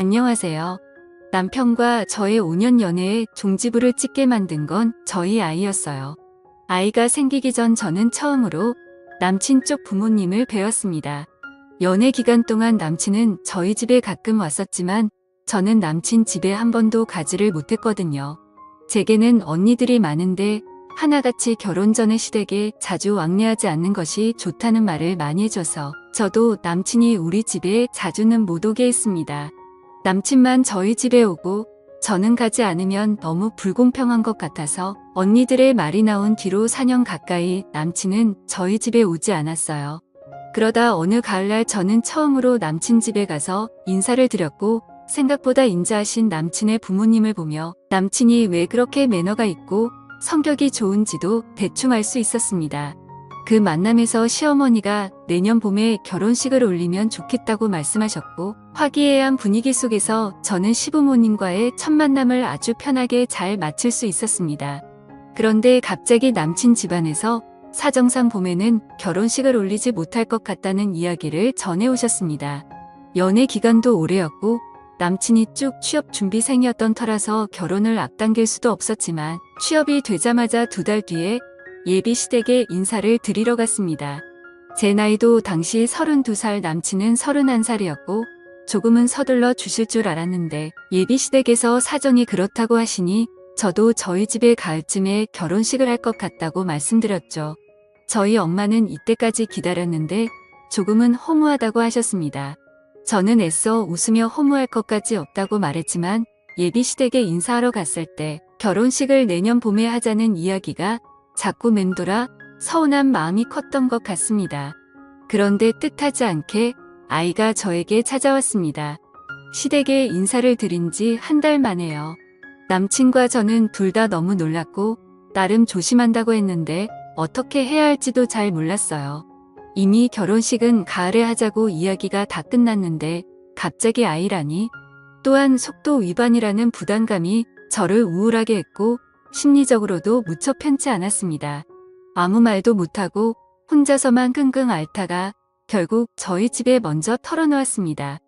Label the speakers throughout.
Speaker 1: 안녕하세요. 남편과 저의 5년 연애에 종지부를 찍게 만든 건 저희 아이였어요. 아이가 생기기 전 저는 처음으로 남친 쪽 부모님을 뵈었습니다. 연애 기간 동안 남친은 저희 집에 가끔 왔었지만 저는 남친 집에 한 번도 가지를 못했거든요. 제게는 언니들이 많은데 하나같이 결혼 전의 시댁에 자주 왕래하지 않는 것이 좋다는 말을 많이 해줘서 저도 남친이 우리 집에 자주는 못 오게 했습니다. 남친만 저희 집에 오고 저는 가지 않으면 너무 불공평한 것 같아서 언니들의 말이 나온 뒤로 4년 가까이 남친은 저희 집에 오지 않았어요. 그러다 어느 가을날 저는 처음으로 남친 집에 가서 인사를 드렸고 생각보다 인자하신 남친의 부모님을 보며 남친이 왜 그렇게 매너가 있고 성격이 좋은지도 대충 알 수 있었습니다. 그 만남에서 시어머니가 내년 봄에 결혼식을 올리면 좋겠다고 말씀하셨고 화기애애한 분위기 속에서 저는 시부모님과의 첫 만남을 아주 편하게 잘 마칠 수 있었습니다. 그런데 갑자기 남친 집안에서 사정상 봄에는 결혼식을 올리지 못할 것 같다는 이야기를 전해오셨습니다. 연애 기간도 오래였고 남친이 쭉 취업 준비생이었던 터라서 결혼을 앞당길 수도 없었지만 취업이 되자마자 2달 뒤에 예비 시댁에 인사를 드리러 갔습니다. 제 나이도 당시 32살, 남친은 31살이었고 조금은 서둘러 주실 줄 알았는데 예비 시댁에서 사정이 그렇다고 하시니 저도 저희 집에 가을쯤에 결혼식을 할 것 같다고 말씀드렸죠. 저희 엄마는 이때까지 기다렸는데 조금은 허무하다고 하셨습니다. 저는 애써 웃으며 허무할 것까지 없다고 말했지만 예비 시댁에 인사하러 갔을 때 결혼식을 내년 봄에 하자는 이야기가 자꾸 맴돌아 서운한 마음이 컸던 것 같습니다. 그런데 뜻하지 않게 아이가 저에게 찾아왔습니다. 시댁에 인사를 드린 지 1달 만에요. 남친과 저는 둘 다 너무 놀랐고 나름 조심한다고 했는데 어떻게 해야 할지도 잘 몰랐어요. 이미 결혼식은 가을에 하자고 이야기가 다 끝났는데 갑자기 아이라니, 또한 속도 위반이라는 부담감이 저를 우울하게 했고 심리적으로도 무척 편치 않았습니다. 아무 말도 못하고 혼자서만 끙끙 앓다가 결국 저희 집에 먼저 털어놓았습니다.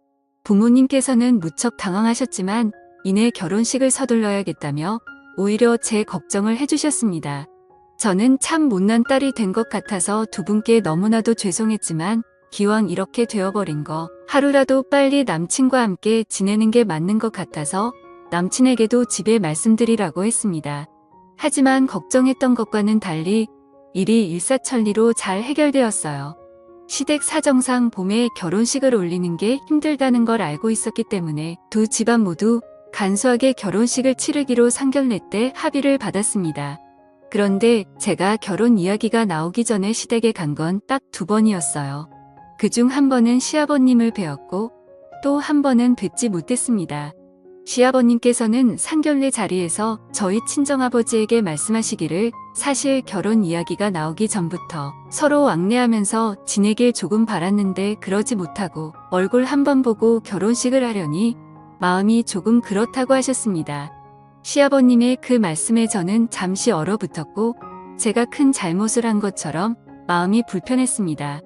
Speaker 1: 부모님께서는 무척 당황하셨지만 이내 결혼식을 서둘러야겠다며 오히려 제 걱정을 해주셨습니다. 저는 참 못난 딸이 된 것 같아서 두 분께 너무나도 죄송했지만 기왕 이렇게 되어버린 거 하루라도 빨리 남친과 함께 지내는 게 맞는 것 같아서 남친에게도 집에 말씀드리라고 했습니다. 하지만 걱정했던 것과는 달리 일이 일사천리로 잘 해결되었어요. 시댁 사정상 봄에 결혼식을 올리는 게 힘들다는 걸 알고 있었기 때문에 두 집안 모두 간소하게 결혼식을 치르기로 상견례 때 합의를 받았습니다. 그런데 제가 결혼 이야기가 나오기 전에 시댁에 간 건 딱 2번이었어요. 그중 한 번은 시아버님을 뵈었고 또 한 번은 뵙지 못했습니다. 시아버님께서는 상견례 자리에서 저희 친정아버지에게 말씀하시기를 사실 결혼 이야기가 나오기 전부터 서로 왕래하면서 지내길 조금 바랐는데 그러지 못하고 얼굴 한 번 보고 결혼식을 하려니 마음이 조금 그렇다고 하셨습니다. 시아버님의 그 말씀에 저는 잠시 얼어붙었고 제가 큰 잘못을 한 것처럼 마음이 불편했습니다.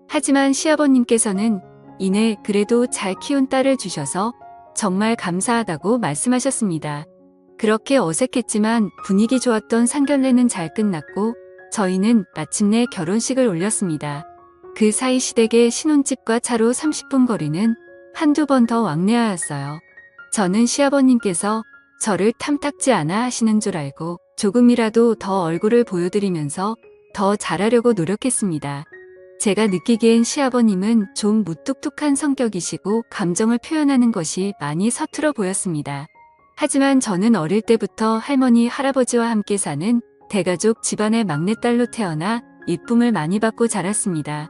Speaker 1: 하지만 시아버님께서는 이내 그래도 잘 키운 딸을 주셔서 정말 감사하다고 말씀하셨습니다. 그렇게 어색했지만 분위기 좋았던 상견례는 잘 끝났고 저희는 마침내 결혼식을 올렸습니다. 그 사이 시댁의 신혼집과 차로 30분 거리는 한두 번 더 왕래하였어요. 저는 시아버님께서 저를 탐탁지 않아 하시는 줄 알고 조금이라도 더 얼굴을 보여드리면서 더 잘하려고 노력했습니다. 제가 느끼기엔 시아버님은 좀 무뚝뚝한 성격이시고 감정을 표현하는 것이 많이 서툴어 보였습니다. 하지만 저는 어릴 때부터 할머니, 할아버지와 함께 사는 대가족 집안의 막내딸로 태어나 이쁨을 많이 받고 자랐습니다.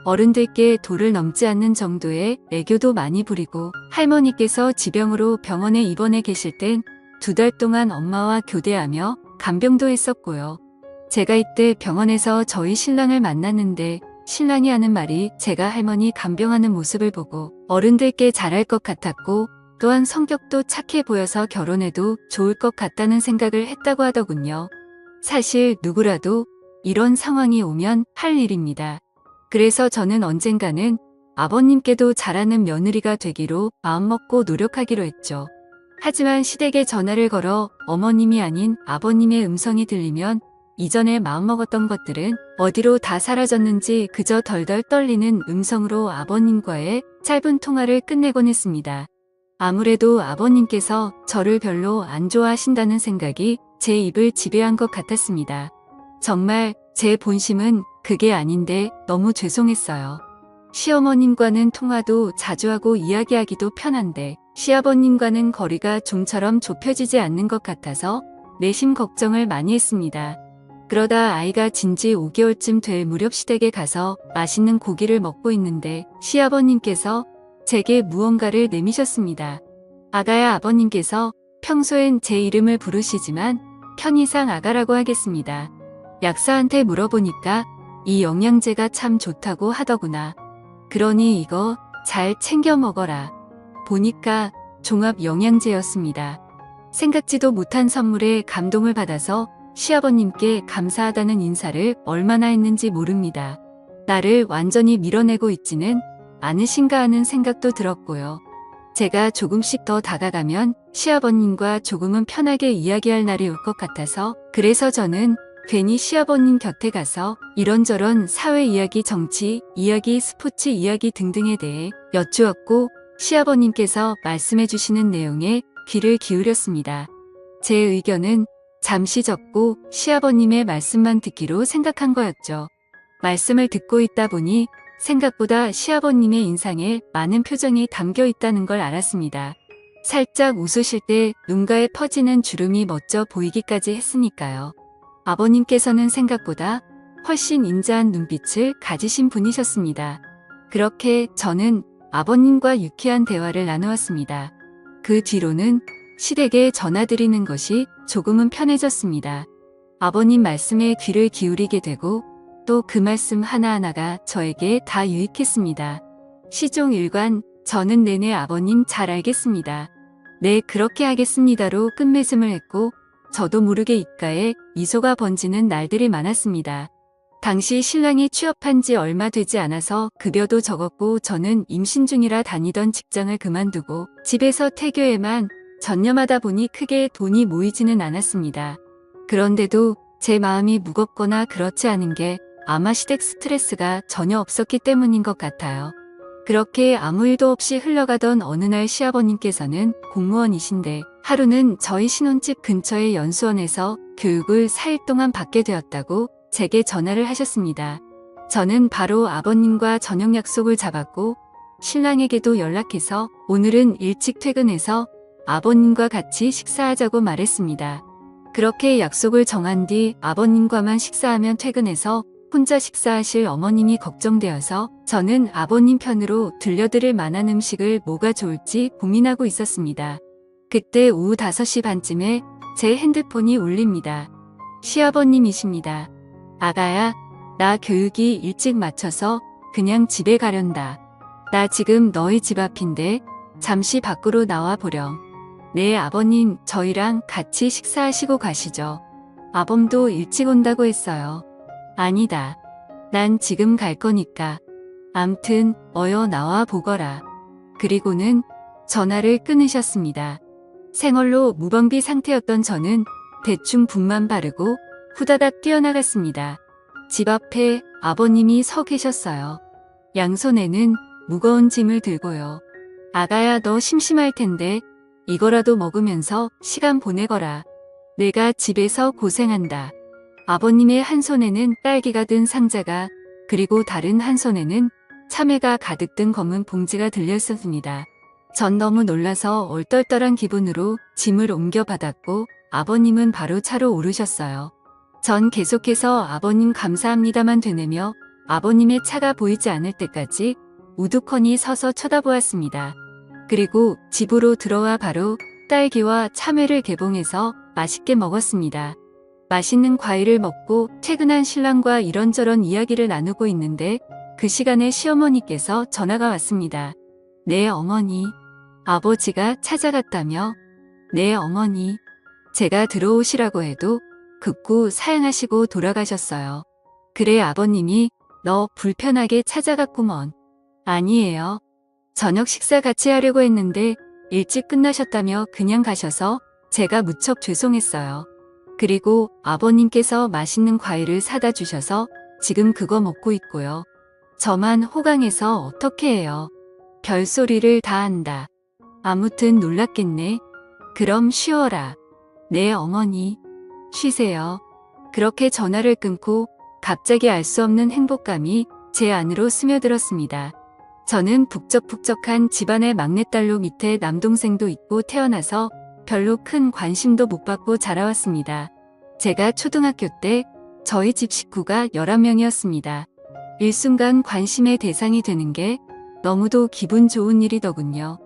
Speaker 1: 어른들께 도를 넘지 않는 정도의 애교도 많이 부리고 할머니께서 지병으로 병원에 입원해 계실 땐 2달 동안 엄마와 교대하며 간병도 했었고요. 제가 이때 병원에서 저희 신랑을 만났는데 신랑이 하는 말이 제가 할머니 간병하는 모습을 보고 어른들께 잘할 것 같았고 또한 성격도 착해 보여서 결혼해도 좋을 것 같다는 생각을 했다고 하더군요. 사실 누구라도 이런 상황이 오면 할 일입니다. 그래서 저는 언젠가는 아버님께도 잘하는 며느리가 되기로 마음먹고 노력하기로 했죠. 하지만 시댁에 전화를 걸어 어머님이 아닌 아버님의 음성이 들리면 이전에 마음먹었던 것들은 어디로 다 사라졌는지 그저 덜덜 떨리는 음성으로 아버님과의 짧은 통화를 끝내곤 했습니다. 아무래도 아버님께서 저를 별로 안 좋아하신다는 생각이 제 입을 지배한 것 같았습니다. 정말 제 본심은 그게 아닌데 너무 죄송했어요. 시어머님과는 통화도 자주 하고 이야기하기도 편한데 시아버님과는 거리가 좀처럼 좁혀지지 않는 것 같아서 내심 걱정을 많이 했습니다. 그러다 아이가 진지 5개월쯤 될 무렵 시댁에 가서 맛있는 고기를 먹고 있는데 시아버님께서 제게 무언가를 내미셨습니다. 아가야, 아버님께서 평소엔 제 이름을 부르시지만 편의상 아가라고 하겠습니다. 약사한테 물어보니까 이 영양제가 참 좋다고 하더구나. 그러니 이거 잘 챙겨 먹어라. 보니까 종합 영양제였습니다. 생각지도 못한 선물에 감동을 받아서 시아버님께 감사하다는 인사를 얼마나 했는지 모릅니다. 나를 완전히 밀어내고 있지는 않으신가 하는 생각도 들었고요. 제가 조금씩 더 다가가면 시아버님과 조금은 편하게 이야기할 날이 올 것 같아서 그래서 저는 괜히 시아버님 곁에 가서 이런저런 사회 이야기, 정치 이야기, 스포츠 이야기 등등에 대해 여쭈었고 시아버님께서 말씀해 주시는 내용에 귀를 기울였습니다. 제 의견은 잠시 적고 시아버님의 말씀만 듣기로 생각한 거였죠. 말씀을 듣고 있다 보니 생각보다 시아버님의 인상에 많은 표정이 담겨 있다는 걸 알았습니다. 살짝 웃으실 때 눈가에 퍼지는 주름이 멋져 보이기까지 했으니까요. 아버님께서는 생각보다 훨씬 인자한 눈빛을 가지신 분이셨습니다. 그렇게 저는 아버님과 유쾌한 대화를 나누었습니다. 그 뒤로는 시댁에 전화드리는 것이 조금은 편해졌습니다. 아버님 말씀에 귀를 기울이게 되고 또 그 말씀 하나하나가 저에게 다 유익했습니다. 시종 일관, 저는 내내 아버님 잘 알겠습니다. 네, 그렇게 하겠습니다로 끝맺음을 했고 저도 모르게 입가에 미소가 번지는 날들이 많았습니다. 당시 신랑이 취업한 지 얼마 되지 않아서 급여도 적었고 저는 임신 중이라 다니던 직장을 그만두고 집에서 태교에만 전념하다 보니 크게 돈이 모이지는 않았습니다. 그런데도 제 마음이 무겁거나 그렇지 않은 게 아마 시댁 스트레스가 전혀 없었기 때문인 것 같아요. 그렇게 아무 일도 없이 흘러가던 어느 날 시아버님께서는 공무원이신데 하루는 저희 신혼집 근처의 연수원에서 교육을 4일 동안 받게 되었다고 제게 전화를 하셨습니다. 저는 바로 아버님과 저녁 약속을 잡았고 신랑에게도 연락해서 오늘은 일찍 퇴근해서 아버님과 같이 식사하자고 말했습니다. 그렇게 약속을 정한 뒤 아버님과만 식사하면 퇴근해서 혼자 식사하실 어머님이 걱정되어서 저는 아버님 편으로 들려드릴 만한 음식을 뭐가 좋을지 고민하고 있었습니다. 그때 오후 5시 반쯤에 제 핸드폰이 울립니다. 시아버님이십니다. 아가야, 나 교육이 일찍 마쳐서 그냥 집에 가련다. 나 지금 너희 집 앞인데 잠시 밖으로 나와 보렴. 네, 아버님, 저희랑 같이 식사하시고 가시죠. 아범도 일찍 온다고 했어요. 아니다. 난 지금 갈 거니까. 암튼 어여 나와 보거라. 그리고는 전화를 끊으셨습니다. 생얼로 무방비 상태였던 저는 대충 붓만 바르고 후다닥 뛰어나갔습니다. 집 앞에 아버님이 서 계셨어요. 양손에는 무거운 짐을 들고요. 아가야, 너 심심할 텐데 이거라도 먹으면서 시간 보내거라. 내가 집에서 고생한다. 아버님의 한 손에는 딸기가 든 상자가 그리고 다른 한 손에는 참외가 가득 든 검은 봉지가 들려있었습니다. 전 너무 놀라서 얼떨떨한 기분으로 짐을 옮겨받았고 아버님은 바로 차로 오르셨어요. 전 계속해서 아버님 감사합니다만 되뇌며 아버님의 차가 보이지 않을 때까지 우두커니 서서 쳐다보았습니다. 그리고 집으로 들어와 바로 딸기와 참외를 개봉해서 맛있게 먹었습니다. 맛있는 과일을 먹고 퇴근한 신랑과 이런저런 이야기를 나누고 있는데 그 시간에 시어머니께서 전화가 왔습니다. 네, 어머니. 아버지가 찾아갔다며? 네, 어머니. 제가 들어오시라고 해도 급구 사양하시고 돌아가셨어요. 그래, 아버님이 너 불편하게 찾아갔구먼. 아니에요. 저녁 식사 같이 하려고 했는데 일찍 끝나셨다며 그냥 가셔서 제가 무척 죄송했어요. 그리고 아버님께서 맛있는 과일을 사다 주셔서 지금 그거 먹고 있고요. 저만 호강해서 어떻게 해요. 별소리를 다 한다. 아무튼 놀랐겠네. 그럼 쉬어라. 네, 어머니. 쉬세요. 그렇게 전화를 끊고 갑자기 알 수 없는 행복감이 제 안으로 스며들었습니다. 저는 북적북적한 집안의 막내딸로 밑에 남동생도 있고 태어나서 별로 큰 관심도 못 받고 자라왔습니다. 제가 초등학교 때 저희 집 식구가 11명이었습니다. 일순간 관심의 대상이 되는 게 너무도 기분 좋은 일이더군요.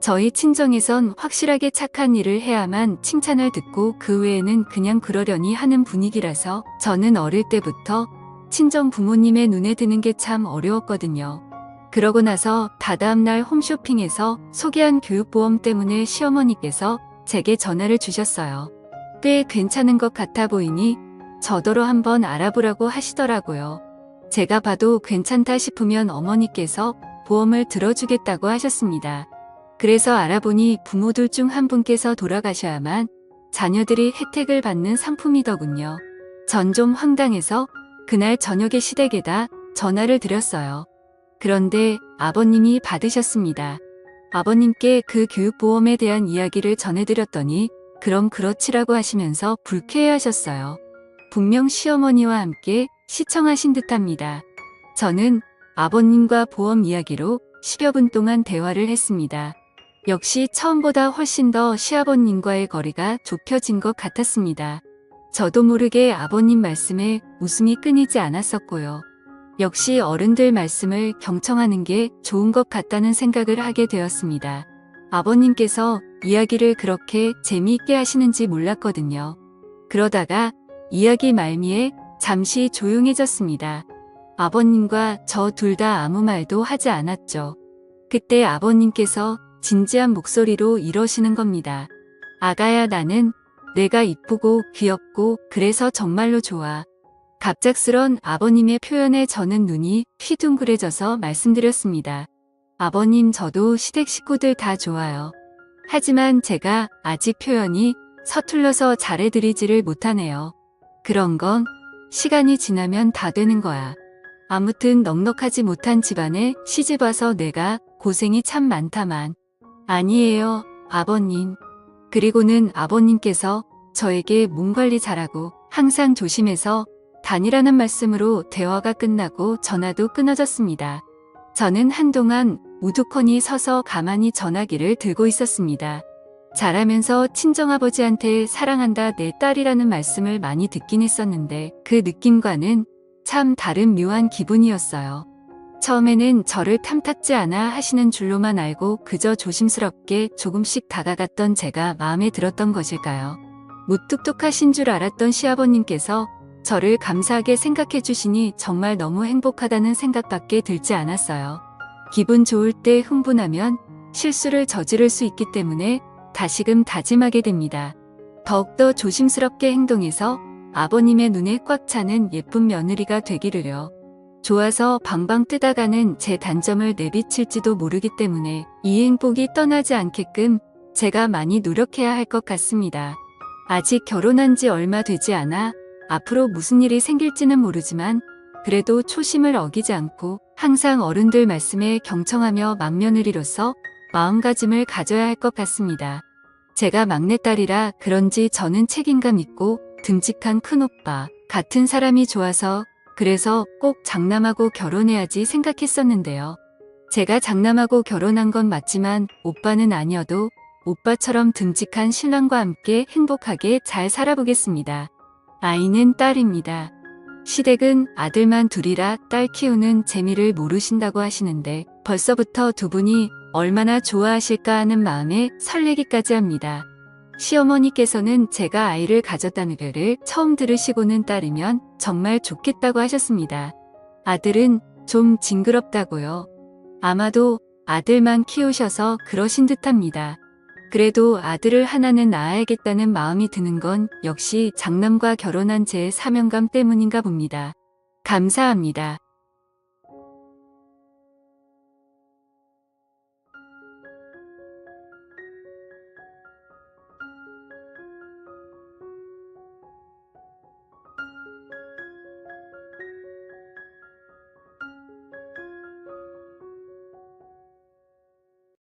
Speaker 1: 저희 친정에선 확실하게 착한 일을 해야만 칭찬을 듣고 그 외에는 그냥 그러려니 하는 분위기라서 저는 어릴 때부터 친정 부모님의 눈에 드는 게 참 어려웠거든요. 그러고 나서 다다음 날 홈쇼핑에서 소개한 교육보험 때문에 시어머니께서 제게 전화를 주셨어요. 꽤 괜찮은 것 같아 보이니 저더러 한번 알아보라고 하시더라고요. 제가 봐도 괜찮다 싶으면 어머니께서 보험을 들어주겠다고 하셨습니다. 그래서 알아보니 부모들 중 한 분께서 돌아가셔야만 자녀들이 혜택을 받는 상품이더군요. 전 좀 황당해서 그날 저녁에 시댁에다 전화를 드렸어요. 그런데 아버님이 받으셨습니다. 아버님께 그 교육보험에 대한 이야기를 전해드렸더니 그럼 그렇지라고 하시면서 불쾌해하셨어요. 분명 시어머니와 함께 시청하신 듯합니다. 저는 아버님과 보험 이야기로 10여 분 동안 대화를 했습니다. 역시 처음보다 훨씬 더 시아버님과의 거리가 좁혀진 것 같았습니다. 저도 모르게 아버님 말씀에 웃음이 끊이지 않았었고요. 역시 어른들 말씀을 경청하는 게 좋은 것 같다는 생각을 하게 되었습니다. 아버님께서 이야기를 그렇게 재미있게 하시는지 몰랐거든요. 그러다가 이야기 말미에 잠시 조용해졌습니다. 아버님과 저 둘 다 아무 말도 하지 않았죠. 그때 아버님께서 진지한 목소리로 이러시는 겁니다. 아가야, 나는 내가 이쁘고 귀엽고 그래서 정말로 좋아. 갑작스런 아버님의 표현에 저는 눈이 휘둥그레져서 말씀드렸습니다. 아버님, 저도 시댁 식구들 다 좋아요. 하지만 제가 아직 표현이 서툴러서 잘해드리지를 못하네요. 그런 건 시간이 지나면 다 되는 거야. 아무튼 넉넉하지 못한 집안에 시집와서 내가 고생이 참 많다만. 아니에요, 아버님. 그리고는 아버님께서 저에게 몸 관리 잘하고 항상 조심해서 다니라는 말씀으로 대화가 끝나고 전화도 끊어졌습니다. 저는 한동안 우두커니 서서 가만히 전화기를 들고 있었습니다. 자라면서 친정아버지한테 사랑한다 내 딸이라는 말씀을 많이 듣긴 했었는데 그 느낌과는 참 다른 묘한 기분이었어요. 처음에는 저를 탐탁지 않아 하시는 줄로만 알고 그저 조심스럽게 조금씩 다가갔던 제가 마음에 들었던 것일까요? 무뚝뚝하신 줄 알았던 시아버님께서 저를 감사하게 생각해 주시니 정말 너무 행복하다는 생각밖에 들지 않았어요. 기분 좋을 때 흥분하면 실수를 저지를 수 있기 때문에 다시금 다짐하게 됩니다. 더욱더 조심스럽게 행동해서 아버님의 눈에 꽉 차는 예쁜 며느리가 되기를요. 좋아서 방방 뜨다가는 제 단점을 내비칠지도 모르기 때문에 이 행복이 떠나지 않게끔 제가 많이 노력해야 할 것 같습니다. 아직 결혼한 지 얼마 되지 않아 앞으로 무슨 일이 생길지는 모르지만 그래도 초심을 어기지 않고 항상 어른들 말씀에 경청하며 맏며느리로서 마음가짐을 가져야 할 것 같습니다. 제가 막내딸이라 그런지 저는 책임감 있고 듬직한 큰오빠 같은 사람이 좋아서 그래서 꼭 장남하고 결혼해야지 생각했었는데요. 제가 장남하고 결혼한 건 맞지만 오빠는 아니어도 오빠처럼 듬직한 신랑과 함께 행복하게 잘 살아보겠습니다. 아이는 딸입니다. 시댁은 아들만 둘이라 딸 키우는 재미를 모르신다고 하시는데 벌써부터 두 분이 얼마나 좋아하실까 하는 마음에 설레기까지 합니다. 시어머니께서는 제가 아이를 가졌다는 글을 처음 들으시고는 딸이면 정말 좋겠다고 하셨습니다. 아들은 좀 징그럽다고요. 아마도 아들만 키우셔서 그러신 듯합니다. 그래도 아들을 하나는 낳아야겠다는 마음이 드는 건 역시 장남과 결혼한 제 사명감 때문인가 봅니다. 감사합니다.